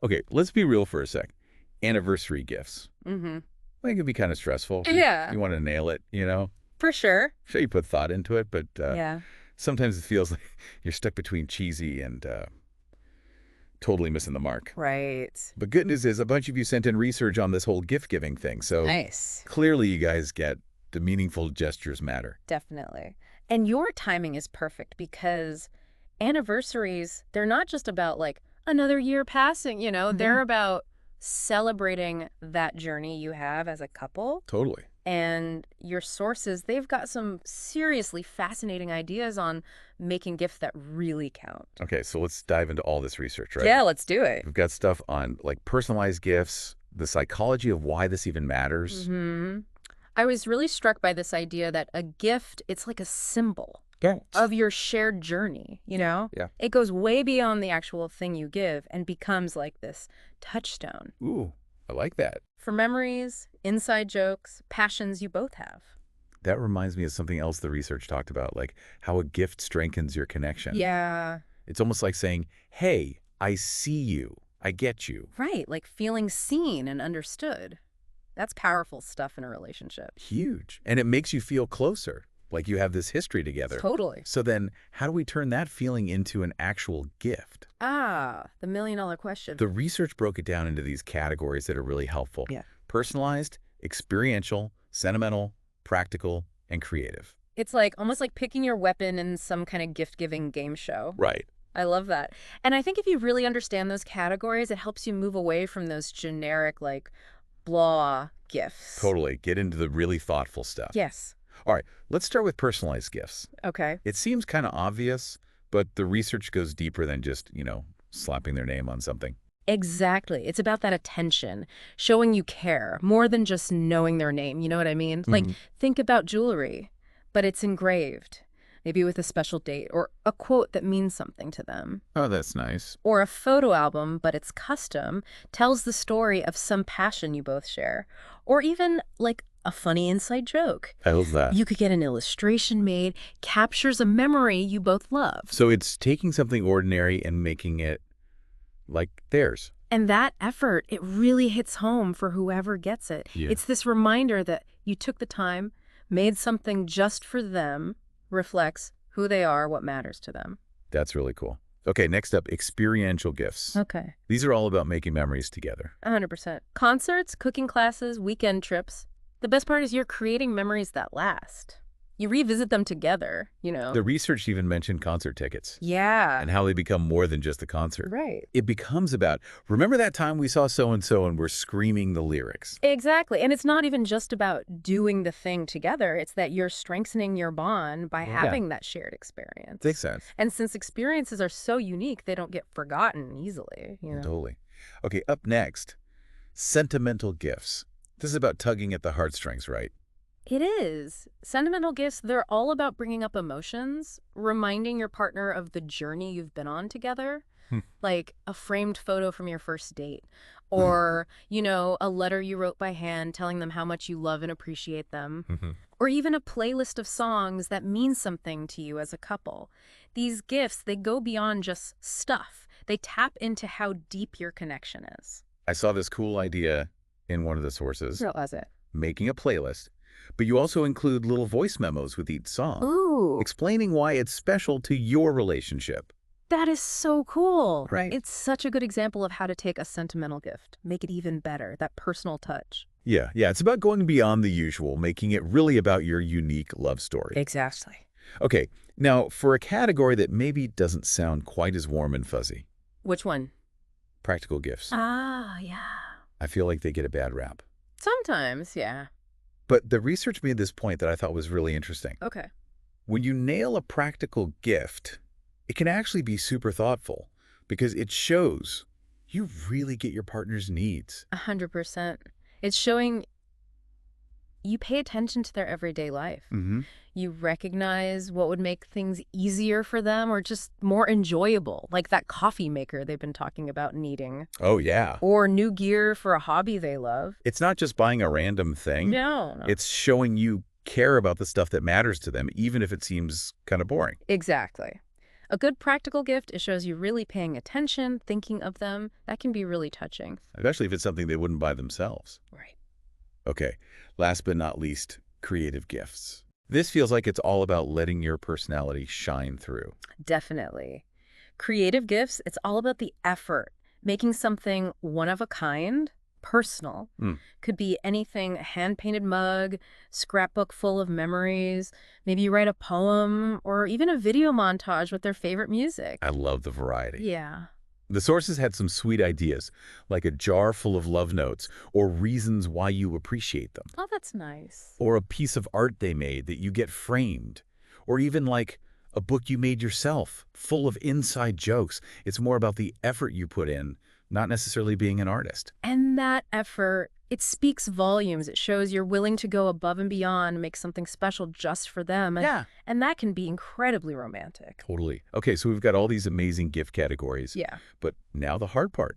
Okay, let's be real for a sec. Anniversary gifts. Mm-hmm. Well, it can be kind of stressful. Yeah, You want to nail it, you know? for sure. Sure, you put thought into it, but Yeah. sometimes it feels like you're stuck between cheesy and totally missing the mark. Right. But good news is a bunch of you sent in research on this whole gift-giving thing, so Nice. clearly you guys get the meaningful gestures matter. Definitely. And your timing is perfect because anniversaries, they're not just about like another year passing, they're about celebrating that journey you have as a couple. Totally. And your sources, they've got some seriously fascinating ideas on making gifts that really count. Okay, so let's dive into all this research, right? Yeah, let's do it. We've got stuff on like personalized gifts, the psychology of why this even matters. I was really struck by this idea that a gift, it's like a symbol Yeah. of your shared journey, Yeah. It goes way beyond the actual thing you give and becomes like this touchstone Ooh, I like that. for memories, inside jokes, passions you both have. That reminds me of something else the research talked about, like how a gift strengthens your connection. Yeah, It's almost like saying, hey, I see you. I get you. right. Like feeling seen and understood. That's powerful stuff in a relationship. Huge. And it makes you feel closer, like you have this history together. Totally. So then how do we turn that feeling into an actual gift? Ah, the million-dollar question. The research broke it down into these categories that are really helpful. Yeah. Personalized, experiential, sentimental, practical, and creative. It's like almost like picking your weapon in some kind of gift-giving game show. Right. I love that. And I think if you really understand those categories, it helps you move away from those generic, like, blah gifts. Totally. Get into the really thoughtful stuff. Yes. All right, let's start with personalized gifts. Okay. It seems kind of obvious, but the research goes deeper than just, slapping their name on something. Exactly. It's about that attention, showing you care, more than just knowing their name. You know what I mean? Like, think about jewelry, but it's engraved, maybe with a special date, or a quote that means something to them. Oh, that's nice. Or a photo album, but it's custom, tells the story of some passion you both share. Or even, like, a funny inside joke. I love that. You could get an illustration made, captures a memory you both love. So it's taking something ordinary and making it like theirs. And that effort, it really hits home for whoever gets it. Yeah. It's this reminder that you took the time, made something just for them, reflects who they are, what matters to them. That's really cool. Okay, next up, experiential gifts. Okay. These are all about making memories together. 100%. Concerts, cooking classes, weekend trips. The best part is you're creating memories that last. You revisit them together, The research even mentioned concert tickets Yeah. and how they become more than just a concert. Right. It becomes about, remember that time we saw so-and-so and we're screaming the lyrics? Exactly. And it's not even just about doing the thing together. It's that you're strengthening your bond by having that shared experience. Makes sense. And since experiences are so unique, they don't get forgotten easily, Totally. Okay, up next, sentimental gifts. This is about tugging at the heartstrings, right? It is. Sentimental gifts, they're all about bringing up emotions, reminding your partner of the journey you've been on together, like a framed photo from your first date, or, a letter you wrote by hand telling them how much you love and appreciate them, or even a playlist of songs that mean something to you as a couple. These gifts, they go beyond just stuff. They tap into how deep your connection is. I saw this cool idea in one of the sources, What was it? making a playlist, but you also include little voice memos with each song, Ooh, explaining why it's special to your relationship. that is so cool. Right. It's such a good example of how to take a sentimental gift, make it even better, that personal touch. Yeah, it's about going beyond the usual, making it really about your unique love story. Exactly. Okay, now for a category that maybe doesn't sound quite as warm and fuzzy, Which one? practical gifts. Ah, yeah. I feel like they get a bad rap. Sometimes, yeah. But the research made this point that I thought was really interesting. Okay. When you nail a practical gift, it can actually be super thoughtful because it shows you really get your partner's needs. 100%. It's showing you pay attention to their everyday life. You recognize what would make things easier for them or just more enjoyable, like that coffee maker they've been talking about needing, Oh, yeah. or new gear for a hobby they love. It's not just buying a random thing. No. It's showing you care about the stuff that matters to them, even if it seems kind of boring. Exactly. A good practical gift, it shows you really paying attention, thinking of them. That can be really touching. Especially if it's something they wouldn't buy themselves. Right. Okay, last but not least, creative gifts. This feels like it's all about letting your personality shine through. Definitely. Creative gifts, it's all about the effort. Making something one of a kind, personal. Mm, Could be anything, a hand-painted mug, scrapbook full of memories, maybe you write a poem, or even a video montage with their favorite music. I love the variety. Yeah. The sources had some sweet ideas, like a jar full of love notes or reasons why you appreciate them, Oh, that's nice. or a piece of art they made that you get framed, or even like a book you made yourself, full of inside jokes. It's more about the effort you put in, not necessarily being an artist. And that effort, it speaks volumes. It shows you're willing to go above and beyond, make something special just for them. Yeah. And that can be incredibly romantic. Totally. Okay, so we've got all these amazing gift categories, Yeah. but now the hard part,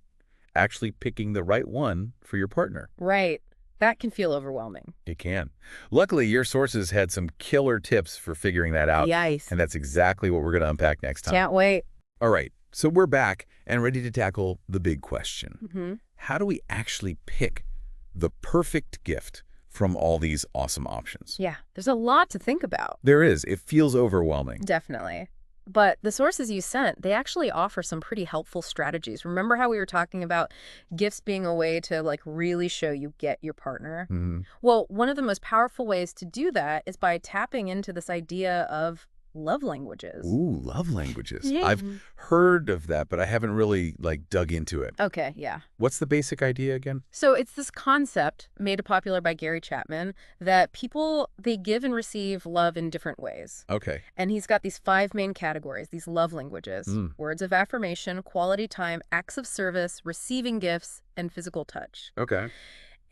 actually picking the right one for your partner. Right. That can feel overwhelming. It can. Luckily, your sources had some killer tips for figuring that out, Yikes. and that's exactly what we're going to unpack next time. Can't wait. All right, so we're back and ready to tackle the big question. Mm-hmm. How do we actually pick the perfect gift from all these awesome options? Yeah. There's a lot to think about. There is. It feels overwhelming. Definitely. But the sources you sent, they actually offer some pretty helpful strategies. Remember how we were talking about gifts being a way to like really show you get your partner? Mhm. Well, one of the most powerful ways to do that is by tapping into this idea of love languages. Ooh, love languages. Yeah. I've heard of that, but I haven't really dug into it. Okay, yeah. What's the basic idea again? So it's this concept made popular by Gary Chapman that people, they give and receive love in different ways. Okay. And he's got these 5 main categories, these love languages: Mm. words of affirmation, quality time, acts of service, receiving gifts, and physical touch. Okay.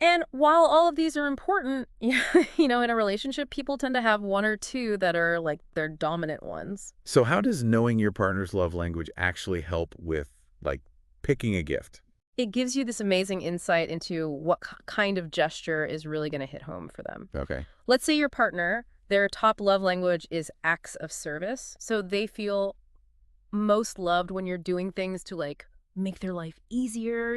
And while all of these are important, in a relationship, people tend to have one or two that are like their dominant ones. So how does knowing your partner's love language actually help with picking a gift? It gives you this amazing insight into what kind of gesture is really going to hit home for them. Okay. Let's say your partner, their top love language is acts of service. So they feel most loved when you're doing things to like make their life easier,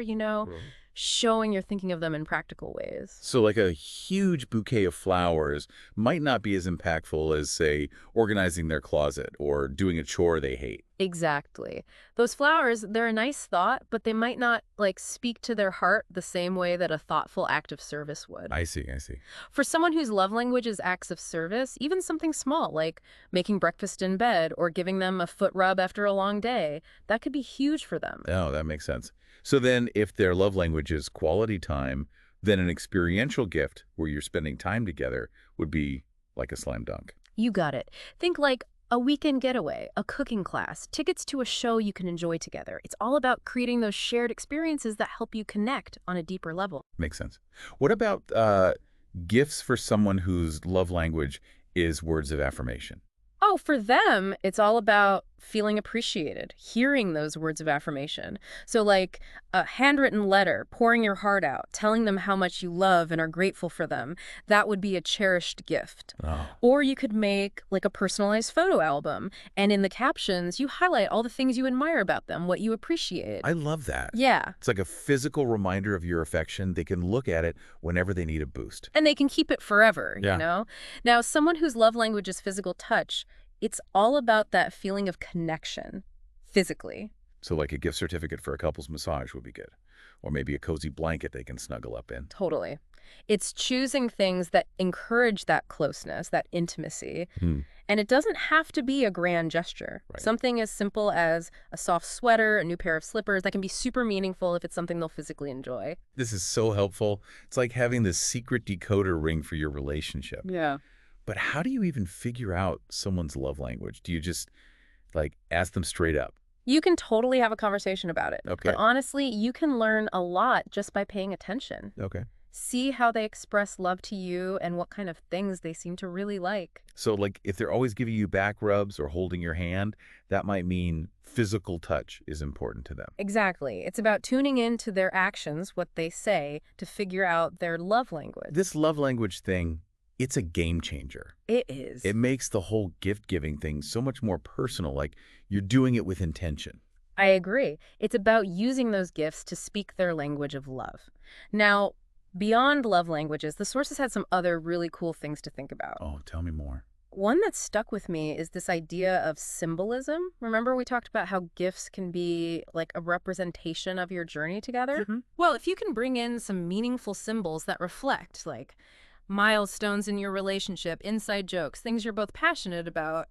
showing you're thinking of them in practical ways. So like a huge bouquet of flowers might not be as impactful as, say, organizing their closet or doing a chore they hate. Exactly. Those flowers, they're a nice thought, but they might not like speak to their heart the same way that a thoughtful act of service would. I see, I see. For someone whose love language is acts of service, even something small like making breakfast in bed or giving them a foot rub after a long day, that could be huge for them. Oh, that makes sense. So then if their love language is quality time, then an experiential gift where you're spending time together would be like a slam dunk. You got it. Think like a weekend getaway, a cooking class, tickets to a show you can enjoy together. It's all about creating those shared experiences that help you connect on a deeper level. Makes sense. What about gifts for someone whose love language is words of affirmation? Oh, for them, it's all about feeling appreciated, hearing those words of affirmation. So like a handwritten letter, pouring your heart out, telling them how much you love and are grateful for them. That would be a cherished gift. Oh, Or you could make like a personalized photo album, and in the captions, you highlight all the things you admire about them, what you appreciate. I love that. Yeah. It's like a physical reminder of your affection. They can look at it whenever they need a boost. And they can keep it forever, Yeah. Now, someone whose love language is physical touch, it's all about that feeling of connection, physically. So like a gift certificate for a couple's massage would be good. Or maybe a cozy blanket they can snuggle up in. Totally. It's choosing things that encourage that closeness, that intimacy. Hmm. And it doesn't have to be a grand gesture. Right. Something as simple as a soft sweater, a new pair of slippers, that can be super meaningful if it's something they'll physically enjoy. This is so helpful. It's like having this secret decoder ring for your relationship. Yeah. But how do you even figure out someone's love language? Do you just ask them straight up? You can totally have a conversation about it. Okay. But honestly, you can learn a lot just by paying attention. Okay. See how they express love to you and what kind of things they seem to really like. So if they're always giving you back rubs or holding your hand, that might mean physical touch is important to them. Exactly. It's about tuning in to their actions, what they say, to figure out their love language. This love language thing, It's a game changer. It is. It makes the whole gift-giving thing so much more personal, like you're doing it with intention. I agree. It's about using those gifts to speak their language of love. Now, beyond love languages, the sources had some other really cool things to think about. Oh, tell me more. One that stuck with me is this idea of symbolism. Remember we talked about how gifts can be like a representation of your journey together? Well, if you can bring in some meaningful symbols that reflect, like milestones in your relationship, inside jokes, things you're both passionate about,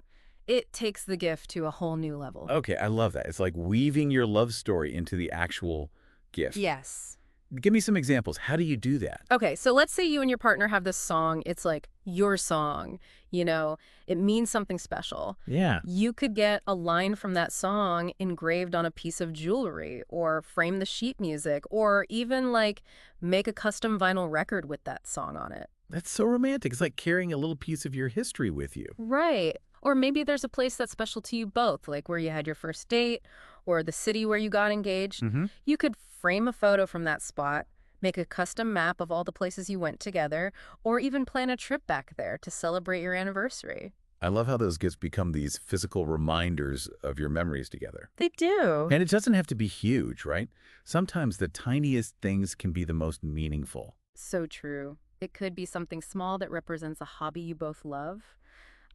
it takes the gift to a whole new level. Okay, I love that. It's like weaving your love story into the actual gift. Yes. Give me some examples. How do you do that? Okay, so let's say you and your partner have this song. It's like your song, it means something special. Yeah. You could get a line from that song engraved on a piece of jewelry or frame the sheet music or even like make a custom vinyl record with that song on it. That's so romantic. It's like carrying a little piece of your history with you. Right. Or maybe there's a place that's special to you both, like where you had your first date or the city where you got engaged. You could frame a photo from that spot, make a custom map of all the places you went together, or even plan a trip back there to celebrate your anniversary. I love how those gifts become these physical reminders of your memories together. They do. And it doesn't have to be huge, right? Sometimes the tiniest things can be the most meaningful. So true. It could be something small that represents a hobby you both love,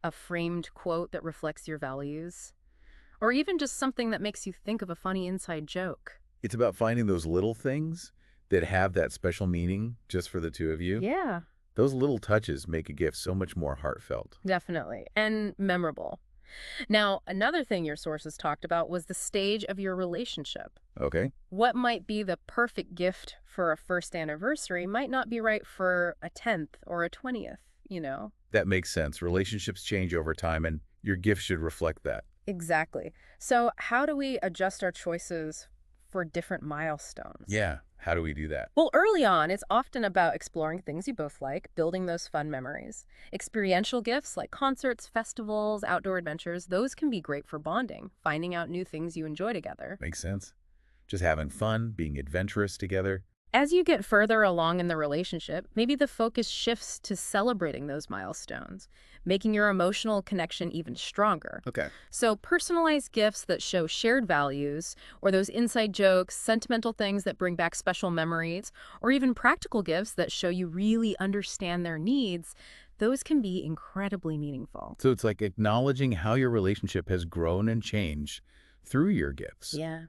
a framed quote that reflects your values, or even just something that makes you think of a funny inside joke. It's about finding those little things that have that special meaning just for the two of you. Yeah, Those little touches make a gift so much more heartfelt. definitely. And memorable. Now, another thing your sources talked about was the stage of your relationship. Okay? What might be the perfect gift for a first anniversary might not be right for a 10th or a 20th. That makes sense. Relationships change over time, and your gift should reflect that. Exactly. So how do we adjust our choices for different milestones? Yeah. How do we do that? Well, early on, it's often about exploring things you both like, building those fun memories. Experiential gifts like concerts, festivals, outdoor adventures, those can be great for bonding, finding out new things you enjoy together. Makes sense. Just having fun, being adventurous together. As you get further along in the relationship, maybe the focus shifts to celebrating those milestones, making your emotional connection even stronger. Okay. So personalized gifts that show shared values, or those inside jokes, sentimental things that bring back special memories, or even practical gifts that show you really understand their needs, those can be incredibly meaningful. So it's like acknowledging how your relationship has grown and changed through your gifts. Yeah.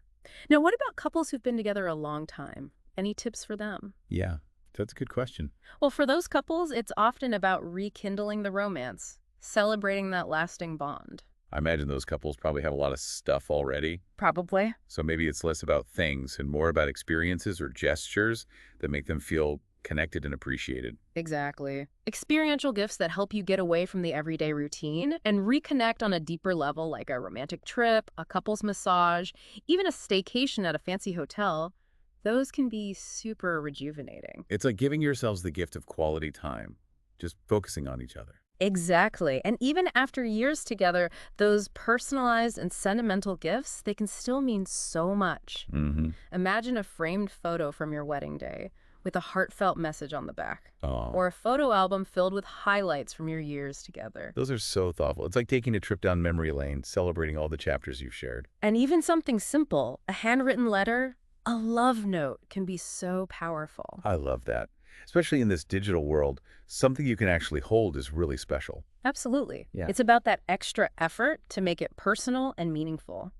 Now, what about couples who've been together a long time? Any tips for them? Yeah, that's a good question. Well, for those couples, it's often about rekindling the romance, celebrating that lasting bond. I imagine those couples probably have a lot of stuff already. Probably. So maybe it's less about things and more about experiences or gestures that make them feel connected and appreciated. Exactly. Experiential gifts that help you get away from the everyday routine and reconnect on a deeper level, like a romantic trip, a couple's massage, even a staycation at a fancy hotel, those can be super rejuvenating. It's like giving yourselves the gift of quality time, just focusing on each other. Exactly. And even after years together, those personalized and sentimental gifts, they can still mean so much. Imagine a framed photo from your wedding day with a heartfelt message on the back. Oh, Or a photo album filled with highlights from your years together. those are so thoughtful. It's like taking a trip down memory lane, celebrating all the chapters you've shared. And even something simple, a handwritten letter, a love note can be so powerful. I love that. Especially in this digital world, something you can actually hold is really special. Absolutely. Yeah. It's about that extra effort to make it personal and meaningful.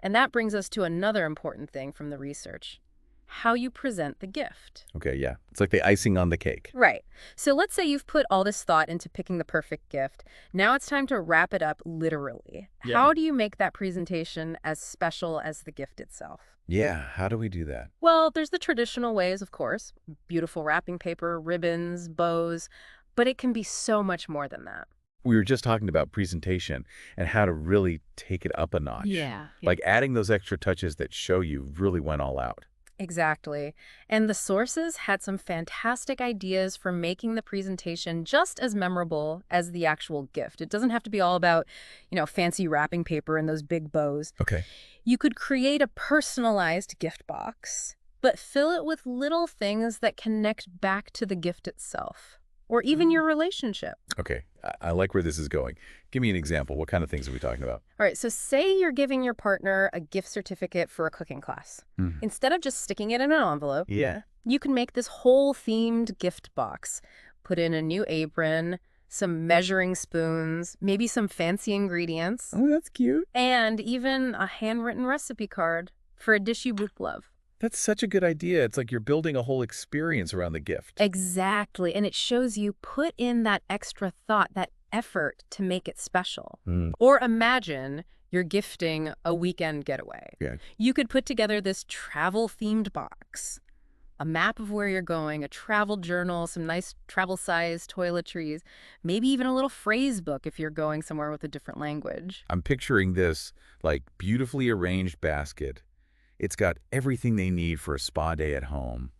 And that brings us to another important thing from the research: how you present the gift. Okay, yeah. It's like the icing on the cake. Right. So let's say you've put all this thought into picking the perfect gift. Now it's time to wrap it up literally. Yeah. How do you make that presentation as special as the gift itself? Yeah, how do we do that? Well, there's the traditional ways, of course. Beautiful wrapping paper, ribbons, bows. But it can be so much more than that. We were just talking about presentation and how to really take it up a notch. Like adding those extra touches that show you really went all out. Exactly. And the sources had some fantastic ideas for making the presentation just as memorable as the actual gift. It doesn't have to be all about, fancy wrapping paper and those big bows. Okay. You could create a personalized gift box, but fill it with little things that connect back to the gift itself. or even your relationship. Okay, I like where this is going. Give me an example. What kind of things are we talking about? All right, so say you're giving your partner a gift certificate for a cooking class. Hmm. Instead of just sticking it in an envelope, Yeah. you can make this whole themed gift box. Put in a new apron, some measuring spoons, maybe some fancy ingredients, Oh, that's cute. and even a handwritten recipe card for a dish you both love. That's such a good idea. It's like you're building a whole experience around the gift. Exactly, and it shows you put in that extra thought, that effort to make it special. Mm. Or imagine you're gifting a weekend getaway. Yeah. You could put together this travel-themed box, a map of where you're going, a travel journal, some nice travel-sized toiletries, maybe even a little phrase book if you're going somewhere with a different language. I'm picturing this like beautifully arranged basket. It's got everything they need for a spa day at home.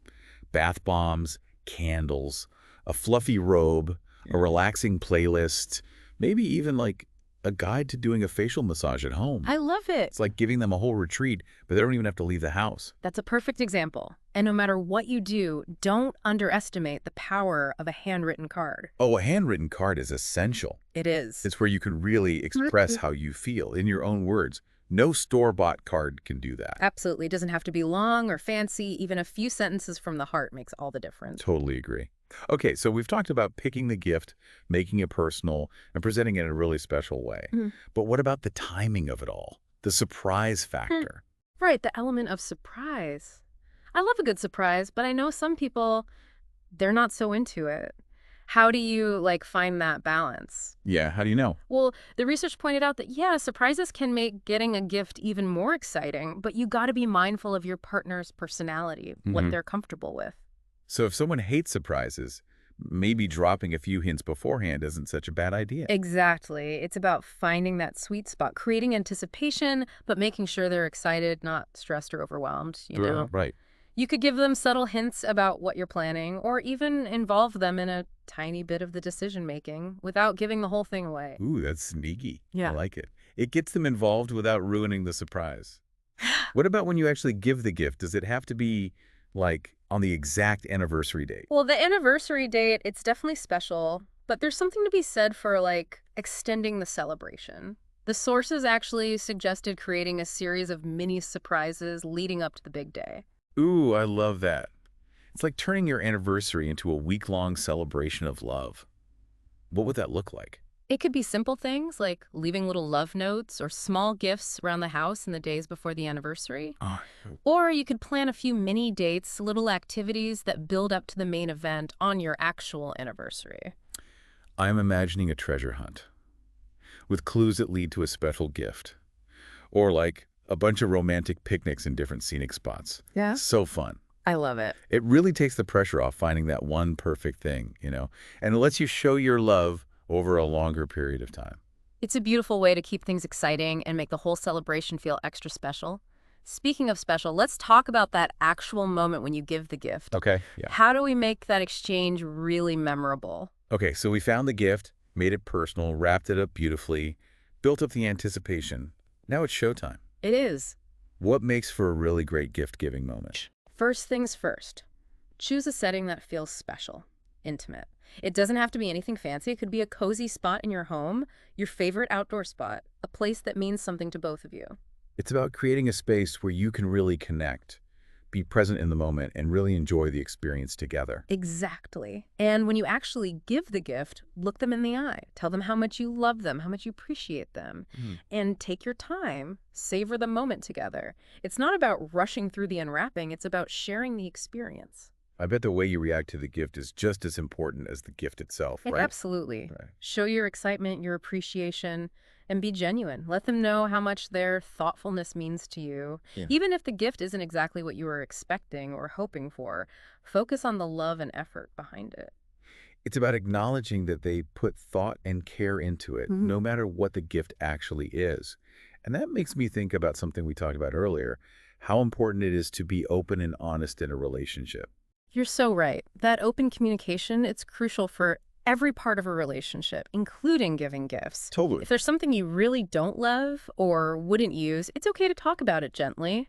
Bath bombs, candles, a fluffy robe, a relaxing playlist, maybe even like a guide to doing a facial massage at home. I love it. It's like giving them a whole retreat, but they don't even have to leave the house. That's a perfect example. And no matter what you do, don't underestimate the power of a handwritten card. Oh, a handwritten card is essential. It is. It's where you can really express how you feel in your own words. No store-bought card can do that. Absolutely. It doesn't have to be long or fancy. Even a few sentences from the heart makes all the difference. Totally agree. Okay, so we've talked about picking the gift, making it personal, and presenting it in a really special way. But what about the timing of it all? The surprise factor? Right, the element of surprise. I love a good surprise, but I know some people, they're not so into it. How do you, find that balance? Yeah, how do you know? Well, the research pointed out that, yeah, surprises can make getting a gift even more exciting, but you got to be mindful of your partner's personality, what they're comfortable with. So if someone hates surprises, maybe dropping a few hints beforehand isn't such a bad idea. Exactly. It's about finding that sweet spot, creating anticipation, but making sure they're excited, not stressed or overwhelmed, you know? Right. You could give them subtle hints about what you're planning, or even involve them in a tiny bit of the decision-making without giving the whole thing away. Ooh, that's sneaky. Yeah. I like it. It gets them involved without ruining the surprise. What about when you actually give the gift? Does it have to be, on the exact anniversary date? Well, the anniversary date, it's definitely special, but there's something to be said for, extending the celebration. The sources actually suggested creating a series of mini surprises leading up to the big day. Ooh, I love that. It's like turning your anniversary into a week-long celebration of love. What would that look like? It could be simple things like leaving little love notes or small gifts around the house in the days before the anniversary. Oh, Or you could plan a few mini dates, little activities that build up to the main event on your actual anniversary. I'm imagining a treasure hunt with clues that lead to a special gift. Or a bunch of romantic picnics in different scenic spots. Yeah. So fun. I love it. It really takes the pressure off finding that one perfect thing, and it lets you show your love over a longer period of time. It's a beautiful way to keep things exciting and make the whole celebration feel extra special. Speaking of special, let's talk about that actual moment when you give the gift. Okay, yeah. How do we make that exchange really memorable? Okay, so we found the gift, made it personal, wrapped it up beautifully, built up the anticipation. Now it's showtime. It is. What makes for a really great gift-giving moment? First things first. Choose a setting that feels special, intimate. It doesn't have to be anything fancy. It could be a cozy spot in your home, your favorite outdoor spot, a place that means something to both of you. It's about creating a space where you can really connect, be present in the moment, and really enjoy the experience together. Exactly. And when you actually give the gift, look them in the eye. Tell them how much you love them, how much you appreciate them. And take your time. Savor the moment together. It's not about rushing through the unwrapping. It's about sharing the experience. I bet the way you react to the gift is just as important as the gift itself, right? Absolutely. Right. Show your excitement, your appreciation, and be genuine. Let them know how much their thoughtfulness means to you. Yeah. Even if the gift isn't exactly what you were expecting or hoping for, focus on the love and effort behind it. It's about acknowledging that they put thought and care into it, no matter what the gift actually is. And that makes me think about something we talked about earlier, how important it is to be open and honest in a relationship. You're so right. That open communication, it's crucial for every part of a relationship, including giving gifts. Totally. If there's something you really don't love or wouldn't use, it's okay to talk about it gently,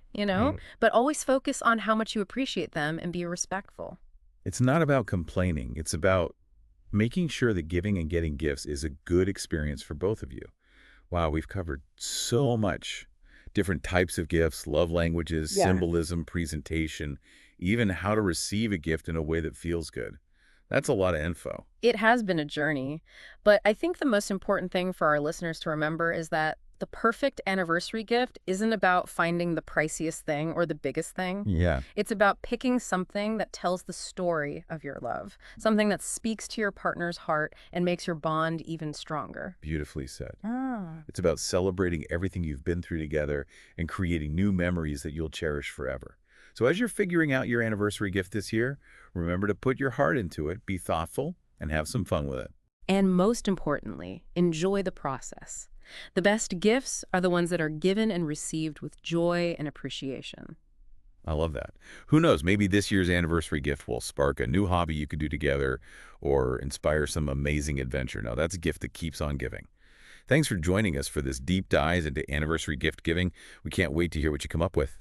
but always focus on how much you appreciate them and be respectful. It's not about complaining. It's about Making sure that giving and getting gifts is a good experience for both of you. Wow, we've covered so much. Different types of gifts, love languages, Yeah. symbolism, presentation, even how to receive a gift in a way that feels good. That's a lot of info. It has been a journey, but I think the most important thing for our listeners to remember is that the perfect anniversary gift isn't about finding the priciest thing or the biggest thing. Yeah, It's about picking something that tells the story of your love, something that speaks to your partner's heart and makes your bond even stronger. beautifully said. Ah. It's about celebrating everything you've been through together and creating new memories that you'll cherish forever. So as you're figuring out your anniversary gift this year, remember to put your heart into it, be thoughtful, and have some fun with it. And most importantly, enjoy the process. The best gifts are the ones that are given and received with joy and appreciation. I love that. Who knows, maybe this year's anniversary gift will spark a new hobby you could do together or inspire some amazing adventure. Now, that's a gift that keeps on giving. Thanks for joining us for this deep dive into anniversary gift giving. We can't wait to hear what you come up with.